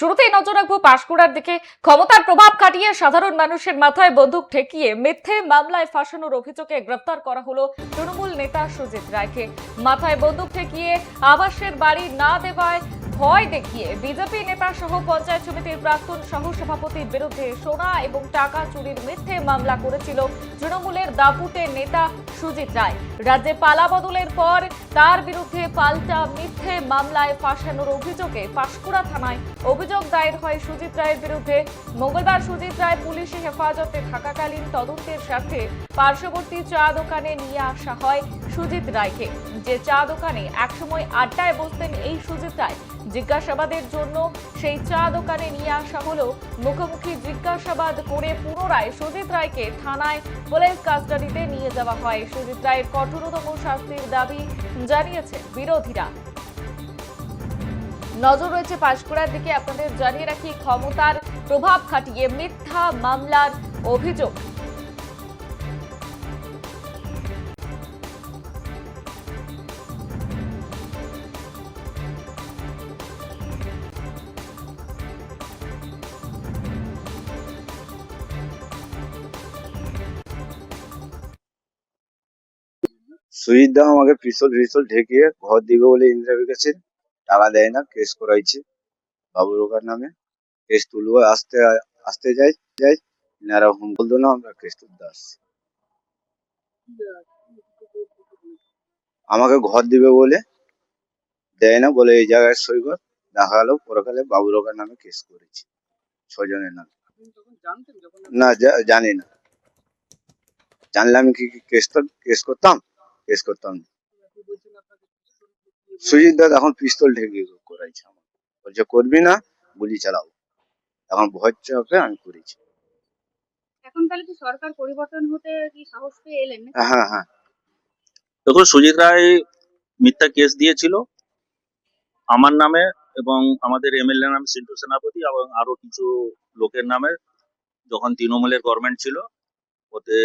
শুরুতেই নজর রাখবো পাঁশকুড়ার দিকে। ক্ষমতার প্রভাব খাটিয়ে সাধারণ মানুষের মাথায় বন্দুক ঠেকিয়ে মিথ্যে মামলায় ফাঁসানোর অভিযোগে গ্রেফতার করা হলো তৃণমূল নেতা সুজিত রায়কে। মাথায় বন্দুক ঠেকিয়ে আবাসের বাড়ি না দেওয়ায় ভয় দেখিয়ে বিজেপি নেতা সহ পঞ্চায়েত সমিতির প্রাক্তন সহসভাপতির বিরুদ্ধে সোনা এবং টাকা চুরির মিথ্যে মামলা করেছিল তৃণমূলের দাপুটের নেতা সুজিত রায়। রাজ্যে পালা বদলের পর তার বিরুদ্ধে পাল্টা মিথ্যে মামলায় ফাঁসানোর অভিযোগে পাঁশকুড়া থানায় অভিযোগ দায়ের হয় সুজিত রায়ের বিরুদ্ধে। মঙ্গলবার সুজিত রায় পুলিশি হেফাজতে থাকাকালীন তদন্তের স্বার্থে পার্শ্ববর্তী চা দোকানে নিয়ে আসা হয় সুজিত রায়কে। যে চা দোকানে একসময় আড্ডায় বসতেন এই সুজিত রায়, জিজ্ঞাসাবাদের জন্য সেই চা দোকানে নিয়ে আসা হলো। মুখোমুখি জিজ্ঞাসাবাদ করে পুনরায় সুজিত রায়কে থানায় পুলিশ কাস্টাডিতে নিয়ে যাওয়া হয়। সুজিত রায়ের কঠোরতম শাস্তির দাবি জানিয়েছে বিরোধীরা। নজর রয়েছে পাঁশকুড়ার দিকে। আপনাদের জানিয়ে রাখি, ক্ষমতার প্রভাব খাটিয়ে মিথ্যা মামলার অভিযোগ। সুজিত দা আমাকে পিস্তল ঠেকিয়ে ঘর দিবে বলে ইন্দ্রাবের কাছে টাকা দেয় না, কেস করাইছে বাবুর ওকার নামে। কেস তুলবো আসতে আসতে যাই যাই এনারা হুম বলতো না, আমরা কেস তুলতে আসছি। আমাকে ঘর দিবে বলে দেয় না, বলে এই জায়গায় সই কর। দেখা গেল পরকালে বাবুর ওকার নামে কেস করেছি, 6 জনের নামে। না জানি না, জানলে আমি কি কেস করতাম? কেস করতাম না। সুজিত দা এখন পিস্তল ঠেকিয়ে করাইছে আমার, বলছে করবি না, গুলি চালাবো। এখন ভয় চাপে আমি করেছি। এখন তাহলে কি সরকার পরিবর্তন হতে কি সাহস পেয়ে এলেন নাকি? হ্যাঁ হ্যাঁ, দেখুন, সুজিত রায় মিথ্যা কেস দিয়েছিল আমার নামে এবং আমাদের এমএলএ নামে সিন্টু সেনাপতি এবং আরো কিছু লোকের নামে। যখন তৃণমূলের গভর্নমেন্ট ছিল ওতে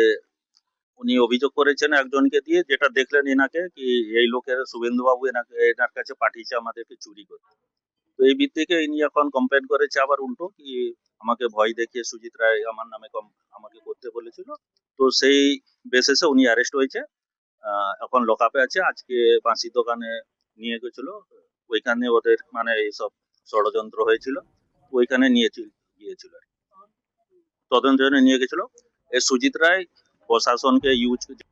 উনি অভিযোগ করেছেন একজনকে দিয়ে, যেটা দেখলেন এনাকে কি এই লোকের শুভেন্দু বাবু এনার কাছে পাঠিয়েছে আমাদেরকে চুরি করতে। তো এই ভিত্তিকে ইনি এখন কমপ্লেন করেছে আবার উল্টো কি আমাকে ভয় দেখিয়ে সুজিত রায় আমার নামে আমাকে করতে বলেছিল। তো সেই বেসিসে উনি অ্যারেস্ট হয়েছে, এখন লকআপে আছে। আজকে বাঁশির দোকানে নিয়ে গেছিল, ওইখানে ওদের মানে এইসব ষড়যন্ত্র হয়েছিল, ওইখানে গিয়েছিল আর কি। তদন্তের জন্য নিয়ে গেছিল। এই সুজিত রায় প্রশাসনকে ইউজ